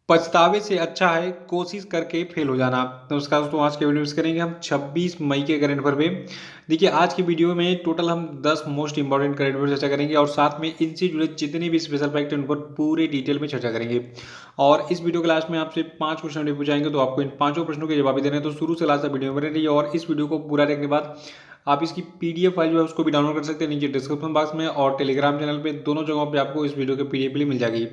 पछतावे से अच्छा है कोशिश करके फेल हो जाना। नमस्कार दोस्तों, आज के वीडियो में करेंगे हम 26 मई के करंट अफेयर पे। देखिए, आज की वीडियो में टोटल हम 10 मोस्ट इंपॉर्टेंट करंट अफेयर चर्चा करेंगे और साथ में इनसे जुड़े जितने भी स्पेशल फैक्ट हैं उन पर पूरे डिटेल में चर्चा करेंगे। और इस वीडियो के लास्ट में आपसे 5 क्वेश्चन पूछाएंगे, तो आपको इन पांचों प्रश्नों के जवाब देने हैं। तो शुरू से लास्ट तक वीडियो में बने रहिए और इस वीडियो को पूरा देखने के बाद आप इसकी पीडीएफ फाइल जो है उसको भी डाउनलोड कर सकते हैं नीचे डिस्क्रिप्शन बॉक्स में, और टेलीग्राम चैनल पे दोनों जगहों पे आपको इस वीडियो की पीडीएफ मिल जाएगी।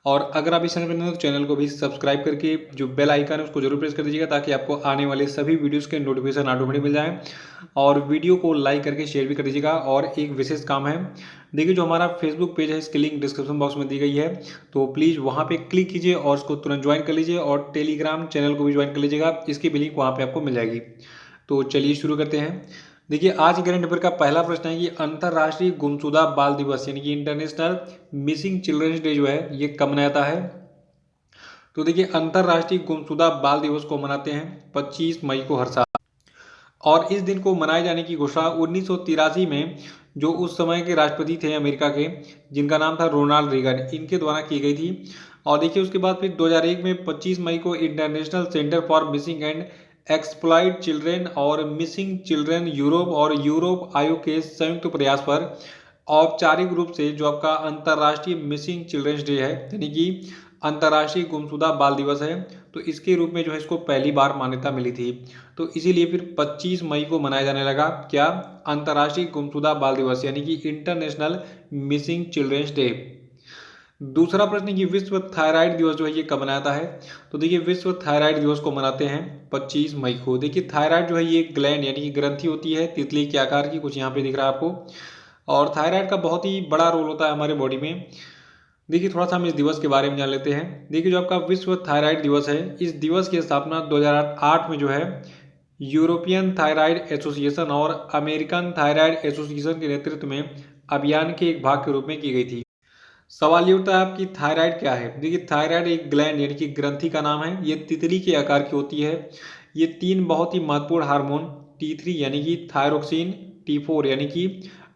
और अगर आप इस चैनल पर नए हैं तो चैनल को भी सब्सक्राइब करके जो बेल आइकन है उसको जरूर प्रेस कर दीजिएगा, ताकि आपको आने वाले सभी वीडियोस के नोटिफिकेशन ऑटोमेटिक मिल जाए। और वीडियो को लाइक करके शेयर भी कर दीजिएगा। और एक विशेष काम है, देखिए जो हमारा फेसबुक पेज है इसकी लिंक डिस्क्रिप्शन बॉक्स में दी गई है, तो प्लीज़ वहाँ पे क्लिक कीजिए और उसको तुरंत ज्वाइन कर लीजिए। और टेलीग्राम चैनल को भी ज्वाइन कर लीजिएगा, इसकी भी लिंक वहाँ पे आपको मिल जाएगी। तो चलिए शुरू करते हैं। देखिए, आज करंट अफेयर का पहला प्रश्न है कि अंतर्राष्ट्रीय गुमशुदा बाल दिवस यानी कि इंटरनेशनल मिसिंग चिल्ड्रंस डे जो है ये कब मनाया जाता है। तो देखिए, अंतर्राष्ट्रीय गुमशुदा बाल दिवस को मनाते हैं 25 मई को हर साल। और इस दिन को मनाए जाने की घोषणा 1983 में जो उस समय के राष्ट्रपति थे अमेरिका के, जिनका नाम था रोनाल्ड रीगन, इनके द्वारा की गई थी। और देखिए, उसके बाद फिर 2001 में 25 मई को international centre for missing and exploit children और मिसिंग चिल्ड्रेन यूरोप और यूरोप आयोग के संयुक्त प्रयास पर औपचारिक रूप से जो आपका अंतर्राष्ट्रीय मिसिंग चिल्ड्रेंस डे है, यानी कि अंतर्राष्ट्रीय गुमशुदा बाल दिवस है, तो इसके रूप में जो है इसको पहली बार मान्यता मिली थी। तो इसीलिए फिर 25 मई को मनाया जाने लगा क्या, अंतर्राष्ट्रीय गुमशुदा बाल दिवस यानी कि इंटरनेशनल मिसिंग चिल्ड्रेंस डे। दूसरा प्रश्न कि विश्व थायराइड दिवस जो है ये कब मनाता है। तो देखिए, विश्व थायराइड दिवस को मनाते हैं 25 मई को। देखिए, थायराइड जो है ये ग्लैंड यानी कि ग्रंथि होती है तितली के आकार की, कुछ यहाँ पे दिख रहा है आपको। और थायराइड का बहुत ही बड़ा रोल होता है हमारे बॉडी में। देखिए, थोड़ा सा हम इस दिवस के बारे में जान लेते हैं। देखिए, जो आपका विश्व थायराइड दिवस है, इस दिवस की स्थापना 2008 में जो है यूरोपियन थायराइड एसोसिएशन और अमेरिकन थायराइड एसोसिएशन के नेतृत्व में अभियान के एक भाग के रूप में की गई थी। सवाल ये उठता है आपकी थायराइड क्या है। देखिए, थायराइड एक ग्लैंड यानी कि ग्रंथि का नाम है। ये तितली के आकार की होती है। ये तीन बहुत ही महत्वपूर्ण हार्मोन T3 यानी कि थायरोक्सिन, T4 यानी कि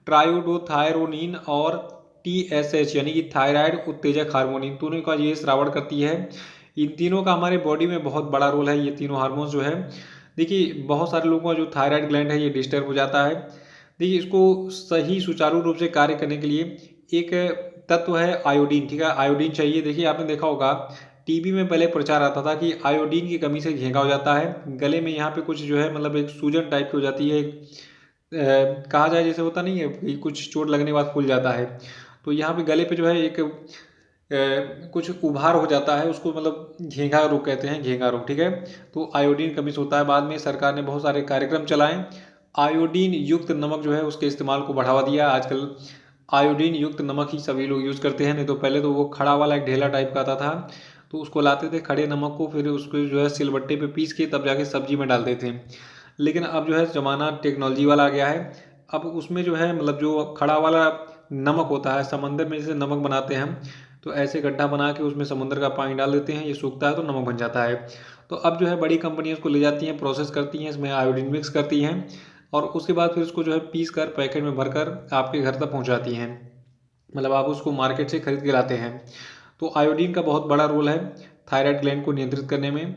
ट्रायोडोथायरोनिन और TSH यानी कि थायराइड उत्तेजक हार्मोन, इन तीनों का ये श्रावण करती है। इन तीनों का हमारे बॉडी में बहुत बड़ा रोल है, ये तीनों हार्मोन्स जो है। देखिए, बहुत सारे लोगों का जो थायराइड ग्लैंड है ये डिस्टर्ब हो जाता है। देखिए, इसको सही सुचारू रूप से कार्य करने के लिए एक तत्व है आयोडीन। ठीक है, आयोडीन चाहिए। देखिए, आपने देखा होगा टीबी में पहले प्रचार आता था कि आयोडीन की कमी से घेंगा हो जाता है, गले में यहाँ पे कुछ जो है मतलब एक सूजन टाइप की हो जाती है। कहा जाए जैसे होता नहीं है कि कुछ चोट लगने के बाद फूल जाता है, तो यहाँ पे गले पे जो है एक कुछ उभार हो जाता है, उसको मतलब घेंघा रोग कहते हैं, घेंघा रोग। ठीक है, तो आयोडीन कमी से होता है। बाद में सरकार ने बहुत सारे कार्यक्रम चलाए, आयोडीन युक्त नमक जो है उसके इस्तेमाल को बढ़ावा दिया। आजकल आयोडीन युक्त नमक ही सभी लोग यूज़ करते हैं, नहीं तो पहले तो वो खड़ा वाला एक ढेला टाइप का आता था, तो उसको लाते थे खड़े नमक को, फिर उसको जो है सिलबट्टे पे पीस के तब जाके सब्जी में डालते थे। लेकिन अब जो है ज़माना टेक्नोलॉजी वाला आ गया है। अब उसमें जो है मतलब जो खड़ा वाला नमक होता है, समंदर में जैसे नमक बनाते हैं हम, तो ऐसे गड्ढा बना के उसमें समुद्र का पानी डाल देते हैं, ये सूखता है तो नमक बन जाता है। तो अब जो है बड़ी कंपनियां इसको ले जाती हैं, प्रोसेस करती हैं, इसमें आयोडीन मिक्स करती हैं और उसके बाद फिर उसको जो है पीस कर पैकेट में भरकर आपके घर तक पहुंचाती हैं। मतलब आप उसको मार्केट से खरीद के लाते हैं। तो आयोडीन का बहुत बड़ा रोल है थायराइड ग्लैंड को नियंत्रित करने में।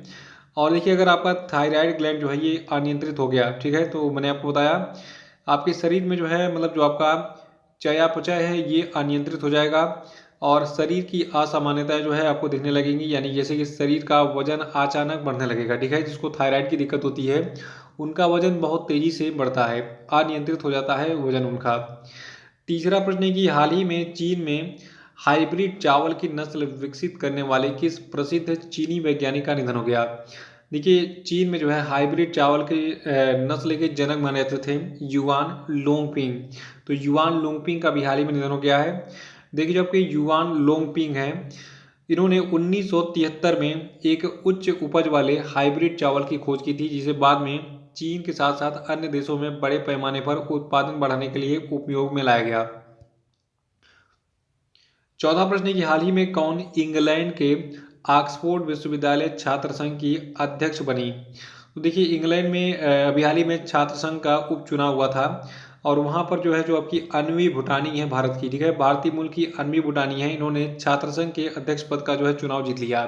और देखिए, अगर आपका थायराइड ग्लैंड जो है ये अनियंत्रित हो गया, ठीक है, तो मैंने आपको बताया आपके शरीर में जो है मतलब जो आपका चयापचय है ये अनियंत्रित हो जाएगा और शरीर की असामान्यताएं जो है आपको दिखने लगेंगी, यानी जैसे कि शरीर का वजन अचानक बढ़ने लगेगा। ठीक है, जिसको थायराइड की दिक्कत होती है उनका वजन बहुत तेजी से बढ़ता है, अनियंत्रित हो जाता है वजन उनका। तीसरा प्रश्न है कि हाल ही में चीन में हाइब्रिड चावल की नस्ल विकसित करने वाले किस प्रसिद्ध चीनी वैज्ञानिक का निधन हो गया। देखिए, चीन में जो है हाइब्रिड चावल के नस्ल के जनक माने जाते थे युआन लोंगपिंग। तो युआन लोंगपिंग का भी हाल ही में निधन हो गया है। देखिए, जो आपके युआन लोंगपिंग हैं, इन्होंने 1973 में एक उच्च उपज वाले हाइब्रिड चावल की खोज की थी, जिसे बाद में चीन के साथ साथ अन्य देशों में बड़े पैमाने पर उत्पादन बढ़ाने के लिए उपयोग में लाया गया। चौथा प्रश्न है कि हाल ही में कौन इंग्लैंड के ऑक्सफोर्ड विश्वविद्यालय छात्र संघ की अध्यक्ष बनी। तो देखिए, इंग्लैंड में अभी हाल ही में छात्र संघ का उपचुनाव हुआ था और वहाँ पर जो है जो आपकी अन्वी भूटानी है भारत की, ठीक है, भारतीय मूल की अन्वी भूटानी है, इन्होंने छात्र संघ के अध्यक्ष पद का जो है चुनाव जीत लिया।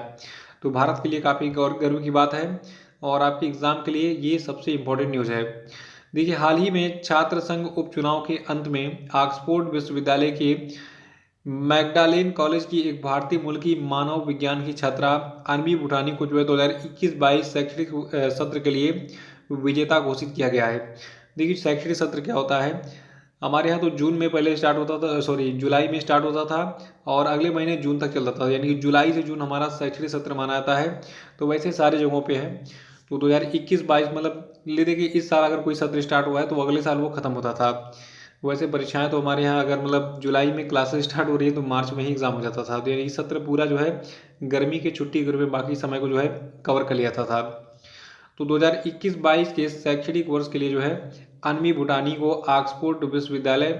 तो भारत के लिए काफ़ी गर्व की बात है और आपके एग्जाम के लिए ये सबसे इम्पोर्टेंट न्यूज़ है। देखिए हाल ही में छात्र संघ उपचुनाव के अंत में ऑक्सफोर्ड विश्वविद्यालय के मैग्डालेन कॉलेज की एक भारतीय मूल की मानव विज्ञान की छात्रा अन्वी भूटानी को जो है 2021-22 शैक्षणिक सत्र के लिए विजेता घोषित किया गया है। देखिए शैक्षणिक सत्र क्या होता है, हमारे यहाँ तो जून में पहले स्टार्ट होता था, सॉरी जुलाई में स्टार्ट होता था और अगले महीने जून तक चलता था, यानी कि जुलाई से जून हमारा शैक्षणिक सत्र माना जाता है। तो वैसे सारे जगहों पे है। तो 2021-22 मतलब ले देखिए इस साल अगर कोई सत्र स्टार्ट हुआ है तो अगले साल वो खत्म होता था। वैसे परीक्षाएं तो हमारे यहाँ अगर मतलब जुलाई में क्लासेस स्टार्ट हो रही है तो मार्च में ही एग्जाम हो जाता था। तो यानी सत्र पूरा जो है गर्मी की छुट्टी के रूप में बाकी समय को जो है कवर कर लिया था। तो 2021-22 के शैक्षणिक वर्ष के लिए जो है अन्वी भूटानी को ऑक्सफोर्ड विश्वविद्यालय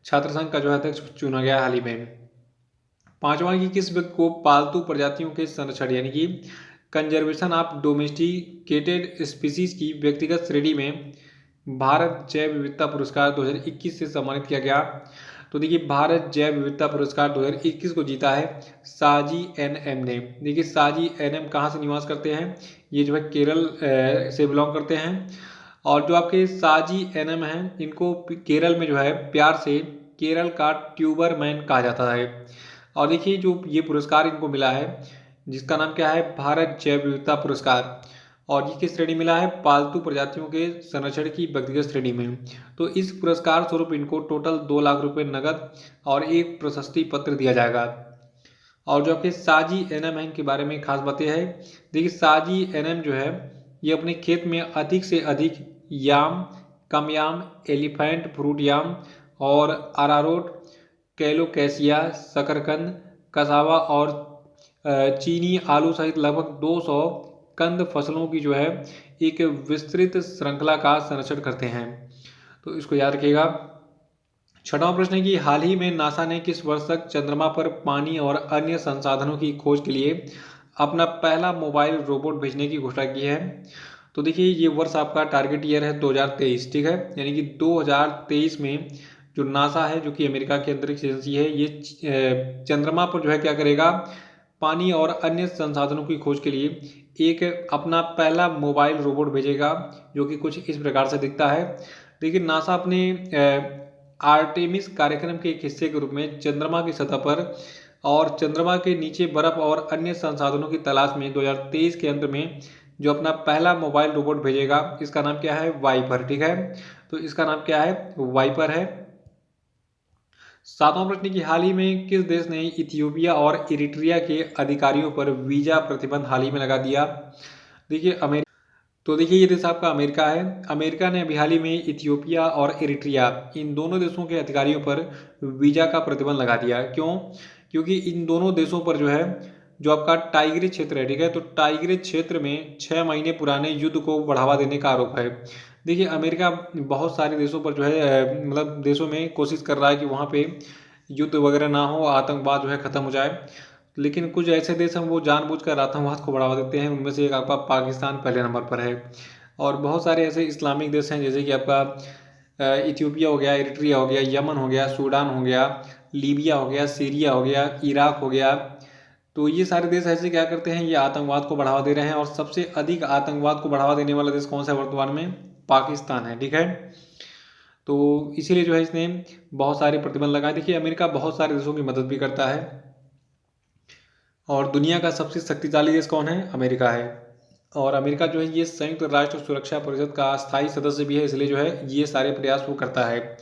छात्र संघ का जो है अध्यक्ष चुना गया हाल ही में। पांचवा की किस व्यक्ति को पालतू प्रजातियों के संरक्षण यानी कि कंजर्वेशन ऑफ डोमेस्टिकेटेड स्पीसीज की व्यक्तिगत श्रेणी में भारत जैव विविधता पुरस्कार 2021 से सम्मानित किया गया। तो देखिए भारत जैव विविधता पुरस्कार 2021 को जीता है साजी एनएम ने। देखिए साजी एनएम कहाँ से निवास करते हैं, ये जो है केरल से बिलोंग करते हैं। और जो आपके साजी एनएम हैं इनको केरल में जो है प्यार से केरल का ट्यूबर मैन कहा जाता है। और देखिए जो ये पुरस्कार इनको मिला है जिसका नाम क्या है भारत जैव विविधता पुरस्कार, और ये किस श्रेणी मिला है, पालतू प्रजातियों के संरक्षण की व्यक्तिगत श्रेणी में। तो इस पुरस्कार स्वरूप इनको टोटल 2 लाख रुपए नगद और एक प्रशस्ति पत्र दिया जाएगा। और जो आपके साजी एनएम है इनके बारे में खास बातें हैं। देखिए साजी एनएम जो है ये अपने खेत में अधिक से अधिक याम, कम याम, एलिफेंट फ्रूट याम और अरारोट, कैलोकैसिया, शकरकंद, कसावा और चीनी आलू सहित लगभग 200 कंद फसलों की जो है एक विस्तृत श्रृंखला का संरक्षण करते हैं। तो इसको याद रखिएगा। छठवां प्रश्न है कि हाल ही में नासा ने किस वर्ष तक चंद्रमा पर पानी और अन्य संसाधनों की खोज के लिए अपना पहला मोबाइल रोबोट भेजने की घोषणा की है। तो देखिए ये वर्ष आपका टारगेट ईयर है 2023, ठीक है, यानी कि 2023 में जो नासा है जो कि अमेरिका की अंतरिक्ष एजेंसी है ये चंद्रमा पर जो है क्या करेगा, पानी और अन्य संसाधनों की खोज के लिए एक अपना पहला मोबाइल रोबोट भेजेगा जो कि कुछ इस प्रकार से दिखता है। देखिए नासा अपने आर्टेमिस कार्यक्रम के एक हिस्से के रूप में चंद्रमा की सतह पर और चंद्रमा के नीचे बर्फ और अन्य संसाधनों की तलाश में 2023 के अंत में जो अपना पहला मोबाइल रोबोट भेजेगा इसका नाम क्या है, वाइपर, ठीक है। तो इसका नाम क्या है, वाइपर है। सातवां प्रश्न की हाल ही में किस देश ने इथियोपिया और इरिट्रिया के अधिकारियों पर वीजा प्रतिबंध हाल ही में लगा दिया। देखिए तो देखिए ये देश आपका अमेरिका है। अमेरिका ने अभी हाल ही में इथियोपिया और इरिट्रिया इन दोनों देशों के अधिकारियों पर वीजा का प्रतिबंध लगा दिया। क्यों, क्योंकि इन दोनों देशों पर जो है जो आपका टाइग्री क्षेत्र है, ठीक है, तो टाइग्री क्षेत्र में 6 महीने पुराने युद्ध को बढ़ावा देने का आरोप है। देखिए अमेरिका बहुत सारे देशों पर जो है मतलब देशों में कोशिश कर रहा है कि वहाँ पे युद्ध वगैरह ना हो, आतंकवाद जो है ख़त्म हो जाए, लेकिन कुछ ऐसे देश हैं वो जानबूझकर आतंकवाद को बढ़ावा देते हैं। उनमें से एक आपका पाकिस्तान पहले नंबर पर है। और बहुत सारे ऐसे इस्लामिक देश हैं जैसे कि आपका इथियोपिया हो गया, इरिट्रिया हो गया, यमन हो गया, सूडान हो गया, लीबिया हो गया, सीरिया हो गया, इराक हो गया। तो ये सारे देश ऐसे क्या करते हैं, ये आतंकवाद को बढ़ावा दे रहे हैं। और सबसे अधिक आतंकवाद को बढ़ावा देने वाला देश कौन सा है वर्तमान में, पाकिस्तान है, ठीक है। तो इसीलिए जो है इसने बहुत सारे प्रतिबंध लगाए। देखिए अमेरिका बहुत सारे देशों की मदद भी करता है और दुनिया का सबसे शक्तिशाली देश कौन है, अमेरिका है। और अमेरिका जो है ये संयुक्त राष्ट्र सुरक्षा परिषद का स्थायी सदस्य भी है, इसलिए जो है ये सारे प्रयास वो करता है।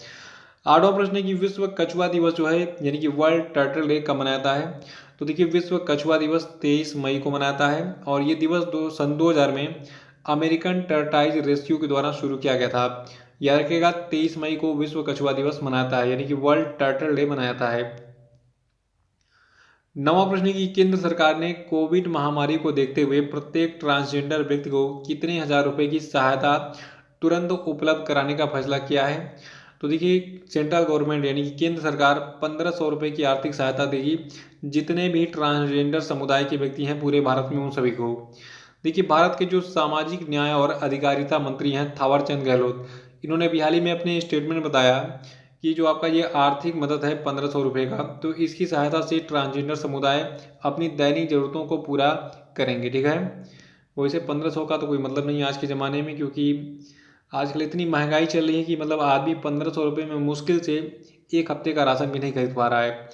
आठवां प्रश्न है कि विश्व कछुआ दिवस जो है यानी कि वर्ल्ड टर्टल डे कब मनाता है। तो देखिए विश्व कछुआ दिवस 23 मई को मनाता है और ये दिवस सन 2000 में अमेरिकन टर्टाइज रेस्क्यू के द्वारा शुरू किया गया था। याद रखिएगा 23 मई को विश्व कछुआ दिवस मनाता है, यानी कि वर्ल्ड टर्टल डे मनाता है। नवा प्रश्न की केंद्र सरकार ने कोविड महामारी को देखते हुए प्रत्येक ट्रांसजेंडर व्यक्ति को कितने हजार रुपए की सहायता तुरंत उपलब्ध कराने का फैसला किया है। तो देखिए सेंट्रल गवर्नमेंट यानी कि केंद्र सरकार 1500 रुपए की आर्थिक सहायता देगी जितने भी ट्रांसजेंडर समुदाय के व्यक्ति हैं पूरे भारत में उन सभी को। देखिए भारत के जो सामाजिक न्याय और अधिकारिता मंत्री हैं थावरचंद गहलोत, इन्होंने अभी हाल ही में अपने स्टेटमेंट में बताया कि जो आपका ये आर्थिक मदद है 1500 रुपये का, तो इसकी सहायता से ट्रांसजेंडर समुदाय अपनी दैनिक ज़रूरतों को पूरा करेंगे। ठीक है, वैसे 1500 का तो कोई मतलब नहीं है आज के ज़माने में, क्योंकि आजकल इतनी महंगाई चल रही है कि मतलब आदमी 1500 रुपये में मुश्किल से एक हफ्ते का राशन भी नहीं खरीद पा रहा है।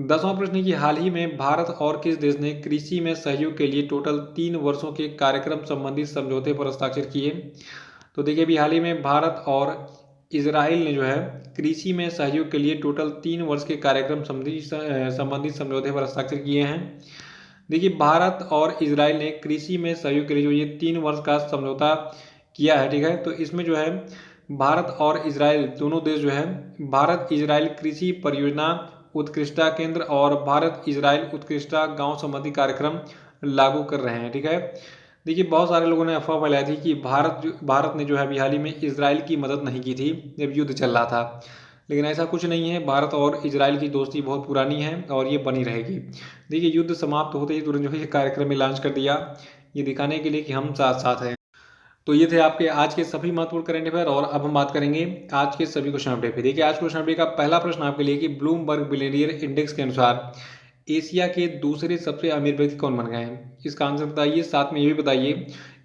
10वां प्रश्न कि हाल ही में भारत और किस देश ने कृषि में सहयोग के लिए टोटल 3 वर्षों के कार्यक्रम संबंधित समझौते पर हस्ताक्षर किए। तो देखिए अभी हाल ही में भारत और इजराइल ने जो है कृषि में सहयोग के लिए टोटल 3 वर्ष के कार्यक्रम संबंधित समझौते पर हस्ताक्षर किए हैं। देखिए भारत और इजराइल ने कृषि में सहयोग के लिए जो ये 3 वर्ष का समझौता किया है, ठीक है, तो इसमें जो है भारत और इजराइल दोनों देश जो है भारत इजराइल कृषि परियोजना उत्कृष्टता केंद्र और भारत इजराइल उत्कृष्टता गांव संबंधी कार्यक्रम लागू कर रहे हैं। ठीक है, देखिए बहुत सारे लोगों ने अफवाह फैलाई थी कि भारत ने जो है अभी हाल ही में इजराइल की मदद नहीं की थी जब युद्ध चल रहा था, लेकिन ऐसा कुछ नहीं है। भारत और इजराइल की दोस्ती बहुत पुरानी है और ये बनी रहेगी। देखिए युद्ध समाप्त होते ही तुरंत जो है ये कार्यक्रम में लॉन्च कर दिया, ये दिखाने के लिए कि हम साथ साथ हैं। तो ये थे आपके आज के सभी महत्वपूर्ण करंट अफेयर और अब हम बात करेंगे आज के सभी क्वेश्चन अपडेट पे। देखिए आज क्वेश्चन अपडेट का पहला प्रश्न आपके लिए कि ब्लूमबर्ग बिलियनियर इंडेक्स के अनुसार एशिया के दूसरे सबसे अमीर व्यक्ति कौन बन गए हैं। इसका आंसर बताइए, साथ में ये भी बताइए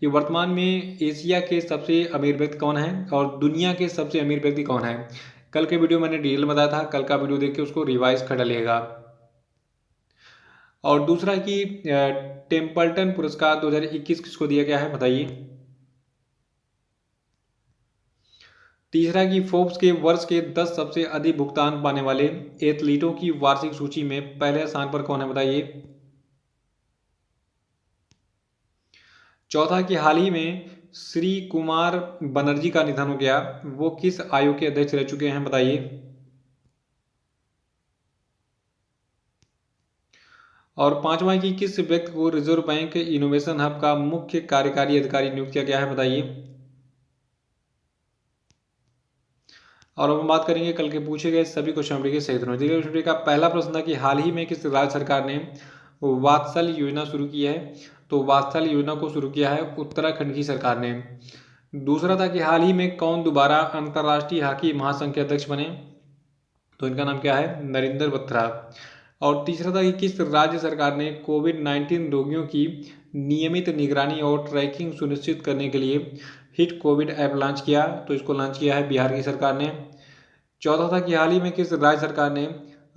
कि वर्तमान में एशिया के सबसे अमीर व्यक्ति कौन है और दुनिया के सबसे अमीर व्यक्ति कौन है। कल के वीडियो मैंने डिटेल में बताया था, कल का वीडियो देख के उसको रिवाइज कर डालिएगा। और दूसरा कि टेम्पल्टन पुरस्कार 2021 किसको दिया गया है बताइए। तीसरा कि फोर्ब्स के वर्ष के 10 सबसे अधिक भुगतान पाने वाले एथलीटों की वार्षिक सूची में पहले स्थान पर कौन है बताइए। चौथा कि हाल ही में श्री कुमार बनर्जी का निधन हो गया, वो किस आयोग के अध्यक्ष रह चुके हैं बताइए। और पांचवा कि किस व्यक्ति को रिजर्व बैंक इनोवेशन हब का मुख्य कार्यकारी अधिकारी नियुक्त किया गया है बताइए। और अब हम बात करेंगे कल के पूछे गए सभी क्वेश्चन के सही उत्तर। क्वेश्चन का पहला प्रश्न था कि हाल ही में किस राज्य सरकार ने वात्सल योजना शुरू की है। तो वात्सल योजना को शुरू किया है उत्तराखंड की सरकार ने। दूसरा था कि हाल ही में कौन दोबारा अंतर्राष्ट्रीय हॉकी महासंघ के अध्यक्ष बने। तो इनका नाम क्या है, नरेंद्र बत्रा। और तीसरा था कि किस राज्य सरकार ने कोविड-19 रोगियों की नियमित निगरानी और ट्रैकिंग सुनिश्चित करने के लिए हिट कोविड ऐप लॉन्च किया। तो इसको लॉन्च किया है बिहार की सरकार ने। चौथा था कि हाल ही में किस राज्य सरकार ने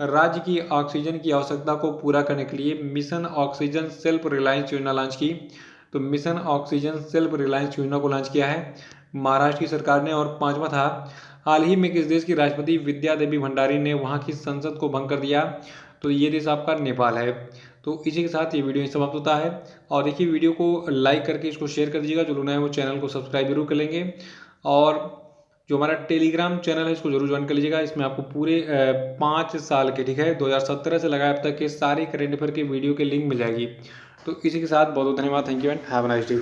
राज्य की ऑक्सीजन की आवश्यकता को पूरा करने के लिए मिशन ऑक्सीजन सेल्फ रिलायंस योजना लॉन्च की। तो मिशन ऑक्सीजन सेल्फ रिलायंस योजना को लॉन्च किया है महाराष्ट्र की सरकार ने। और पांचवा था हाल ही में किस देश की राष्ट्रपति विद्या देवी भंडारी ने वहां की संसद को भंग कर दिया। तो ये देश आपका नेपाल है। तो इसी के साथ ये वीडियो समाप्त होता है। और देखिए वीडियो को लाइक करके इसको शेयर कर दीजिएगा, जो लोग नए हैं वो चैनल को सब्सक्राइब जरूर कर लेंगे। और जो हमारा टेलीग्राम चैनल है इसको जरूर ज्वाइन कर लीजिएगा। इसमें आपको पूरे 5 साल के, ठीक है, 2017 से लगाए अब तक के सारे करेंट अफेयर के वीडियो के लिंक मिल जाएगी। तो इसी के साथ बहुत बहुत धन्यवाद। Thank you and have a nice day.